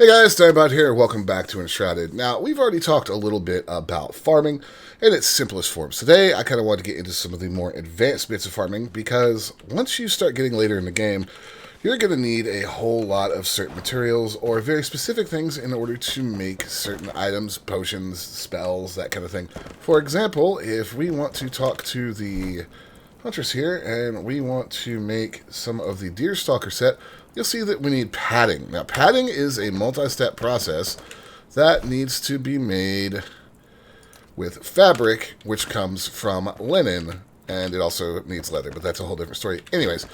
Hey guys, Dinebot here. Welcome back to Enshrouded. Now, we've already talked a little bit about farming in its simplest forms. Today, I kind of want to get into some of the more advanced bits of farming because once you start getting later in the game, you're going to need a whole lot of certain materials or very specific things in order to make certain items, potions, spells, that kind of thing. For example, if we want to talk to the hunters here and we want to make some of the Deerstalker set, you'll see that we need padding. Now, padding is a multi-step process that needs to be made with fabric, which comes from linen, and it also needs leather, but that's a whole different story. Anyways,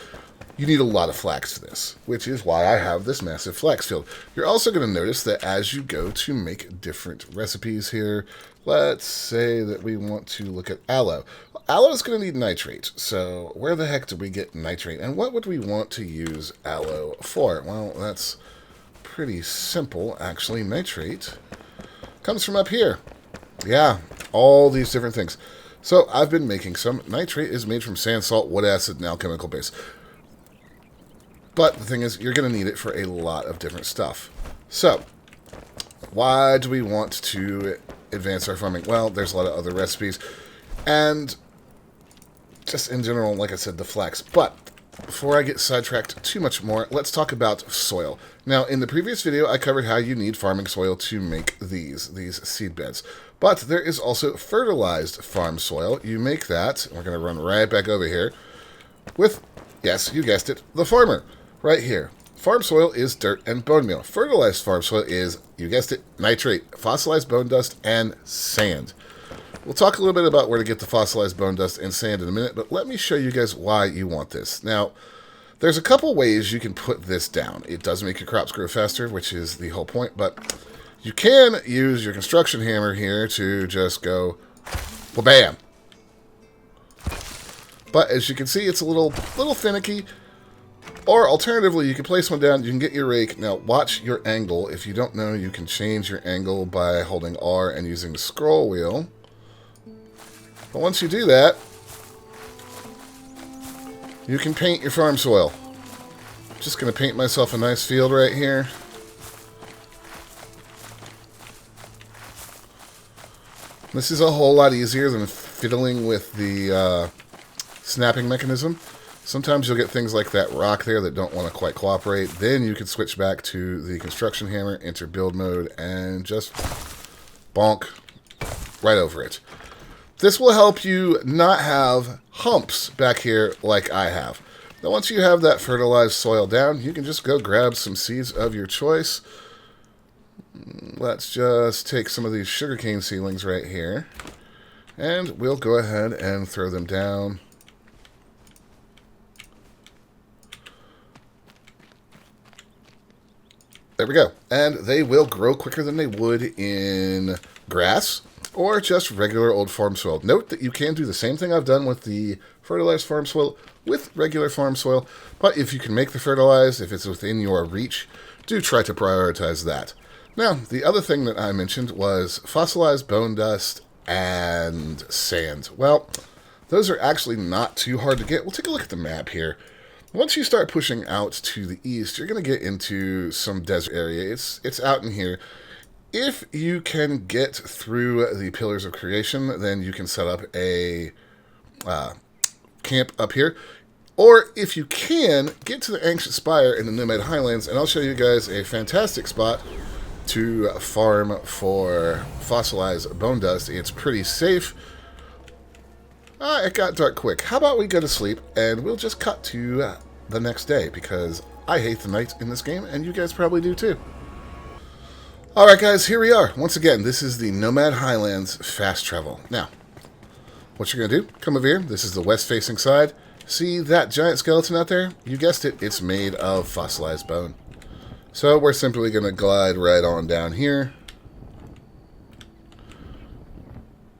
you need a lot of flax for this, which is why I have this massive flax field. You're also going to notice that as you go to make different recipes here, let's say that we want to look at aloe. Aloe is going to need nitrate, so where the heck do we get nitrate? And what would we want to use aloe for? Well, that's pretty simple, actually. Nitrate comes from up here. Yeah, all these different things. So I've been making some. Nitrate is made from sand, salt, wood acid, and alchemical base. But the thing is, you're going to need it for a lot of different stuff. So, why do we want to advance our farming? Well, there's a lot of other recipes. And just in general, like I said, the flax. But before I get sidetracked too much more, let's talk about soil. Now, in the previous video, I covered how you need farming soil to make these seed beds. But there is also fertilized farm soil. You make that, we're going to run right back over here, with, yes, you guessed it, the farmer, right here. Farm soil is dirt and bone meal. Fertilized farm soil is, you guessed it, nitrate, fossilized bone dust, and sand. We'll talk a little bit about where to get the fossilized bone dust and sand in a minute, but let me show you guys why you want this. Now, there's a couple ways you can put this down. It does make your crops grow faster, which is the whole point, but you can use your construction hammer here to just go, well, bam. But as you can see, it's a little finicky. Or alternatively, you can place one down, you can get your rake. Now, watch your angle. If you don't know, you can change your angle by holding R and using the scroll wheel. But once you do that, you can paint your farm soil. I'm just going to paint myself a nice field right here. This is a whole lot easier than fiddling with the snapping mechanism. Sometimes you'll get things like that rock there that don't want to quite cooperate. Then you can switch back to the construction hammer, enter build mode, and just bonk right over it. This will help you not have humps back here like I have. Now, once you have that fertilized soil down, you can just go grab some seeds of your choice. Let's just take some of these sugarcane seedlings right here, and we'll go ahead and throw them down. There we go. And they will grow quicker than they would in grass or just regular old farm soil. Note that you can do the same thing I've done with the fertilized farm soil with regular farm soil, but if you can make the fertilized, if it's within your reach, do try to prioritize that. Now, the other thing that I mentioned was fossilized bone dust and sand. Well, those are actually not too hard to get. We'll take a look at the map here. Once you start pushing out to the east, you're going to get into some desert area. It's out in here. If you can get through the Pillars of Creation, then you can set up a camp up here. Or if you can, get to the Ancient Spire in the Nomad Highlands, and I'll show you guys a fantastic spot to farm for fossilized bone dust. It's pretty safe. It got dark quick. How about we go to sleep, and we'll just cut to the next day, because I hate the night in this game, and you guys probably do too. Alright guys, here we are. Once again, this is the Nomad Highlands fast travel. Now, what you're going to do, come over here. This is the west-facing side. See that giant skeleton out there? You guessed it, it's made of fossilized bone. So we're simply going to glide right on down here.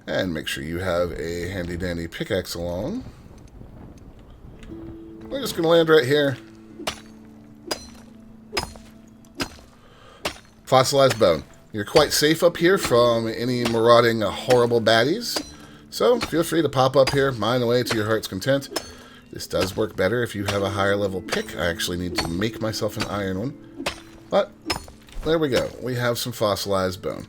And make sure you have a handy-dandy pickaxe along. We're just going to land right here. Fossilized bone. You're quite safe up here from any marauding horrible baddies. So feel free to pop up here, mine away to your heart's content. This does work better if you have a higher level pick. I actually need to make myself an iron one. But There we go. We have some fossilized bone.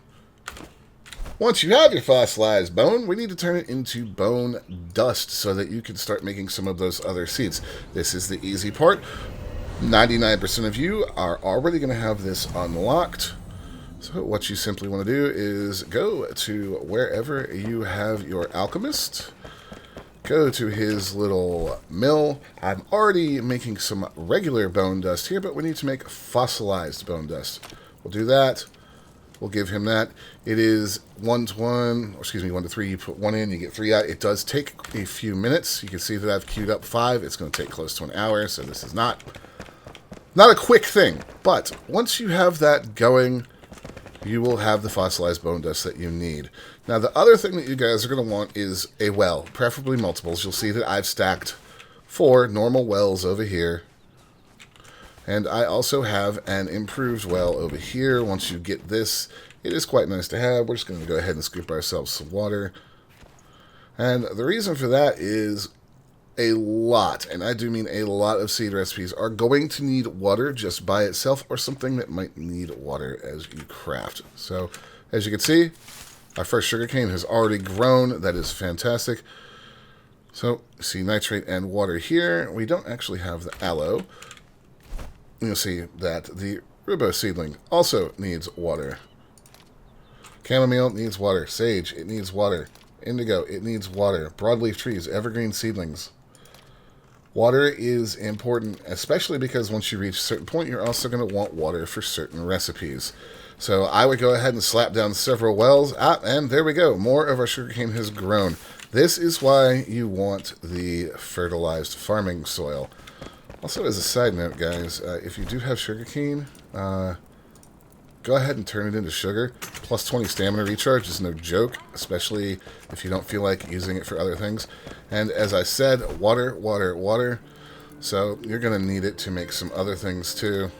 Once you have your fossilized bone, we need to turn it into bone dust so that you can start making some of those other seeds. This is the easy part. 99% of you are already going to have this unlocked. So what you simply want to do is go to wherever you have your alchemist. Go to his little mill. I'm already making some regular bone dust here, but we need to make fossilized bone dust. We'll do that. We'll give him that. It is 1 to 1, or excuse me, 1 to 3. You put 1 in, you get 3 out. It does take a few minutes. You can see that I've queued up 5. It's going to take close to an hour, so this is not a quick thing. But once you have that going, you will have the fossilized bone dust that you need. Now, the other thing that you guys are going to want is a well, preferably multiples. You'll see that I've stacked 4 normal wells over here. And I also have an improved well over here. Once you get this, it is quite nice to have. We're just going to go ahead and scoop ourselves some water. And the reason for that is a lot, and I do mean a lot, of seed recipes are going to need water just by itself, or something that might need water as you craft. So, as you can see, our first sugarcane has already grown. That is fantastic. So, see nitrate and water here. We don't actually have the aloe. You'll see that the rhubarb seedling also needs water. Chamomile needs water. Sage, it needs water. Indigo, it needs water. Broadleaf trees, evergreen seedlings. Water is important, especially because once you reach a certain point, you're also going to want water for certain recipes. So I would go ahead and slap down several wells. And there we go. More of our sugarcane has grown. This is why you want the fertilized farming soil. Also, as a side note, guys, if you do have sugarcane, go ahead and turn it into sugar. Plus 20 stamina recharge is no joke, especially if you don't feel like using it for other things. And as I said, water, water, water. So you're going to need it to make some other things too.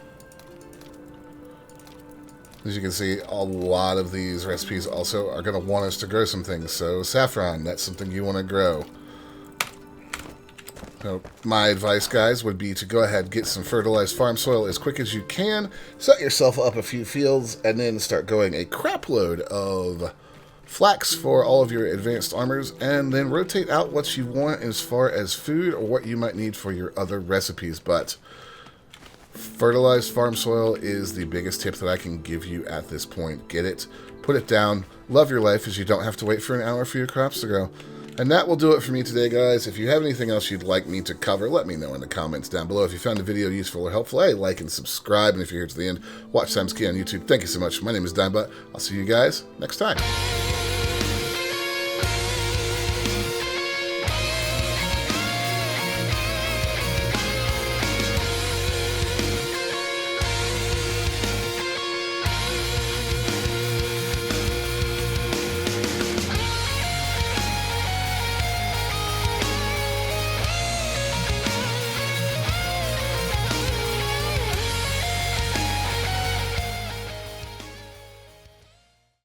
As you can see, a lot of these recipes also are going to want us to grow some things. So saffron, that's something you want to grow. So my advice, guys, would be to go ahead, get some fertilized farm soil as quick as you can, set yourself up a few fields, and then start going a crap load of flax for all of your advanced armors, and then rotate out what you want as far as food or what you might need for your other recipes. But fertilized farm soil is the biggest tip that I can give you at this point. Get it, put it down, love your life, as you don't have to wait for an hour for your crops to grow. And that will do it for me today, guys. If you have anything else you'd like me to cover, let me know in the comments down below. If you found the video useful or helpful, hey, like and subscribe. And if you're here to the end, watch Times Key on YouTube. Thank you so much. My name is Dimebot. I'll see you guys next time.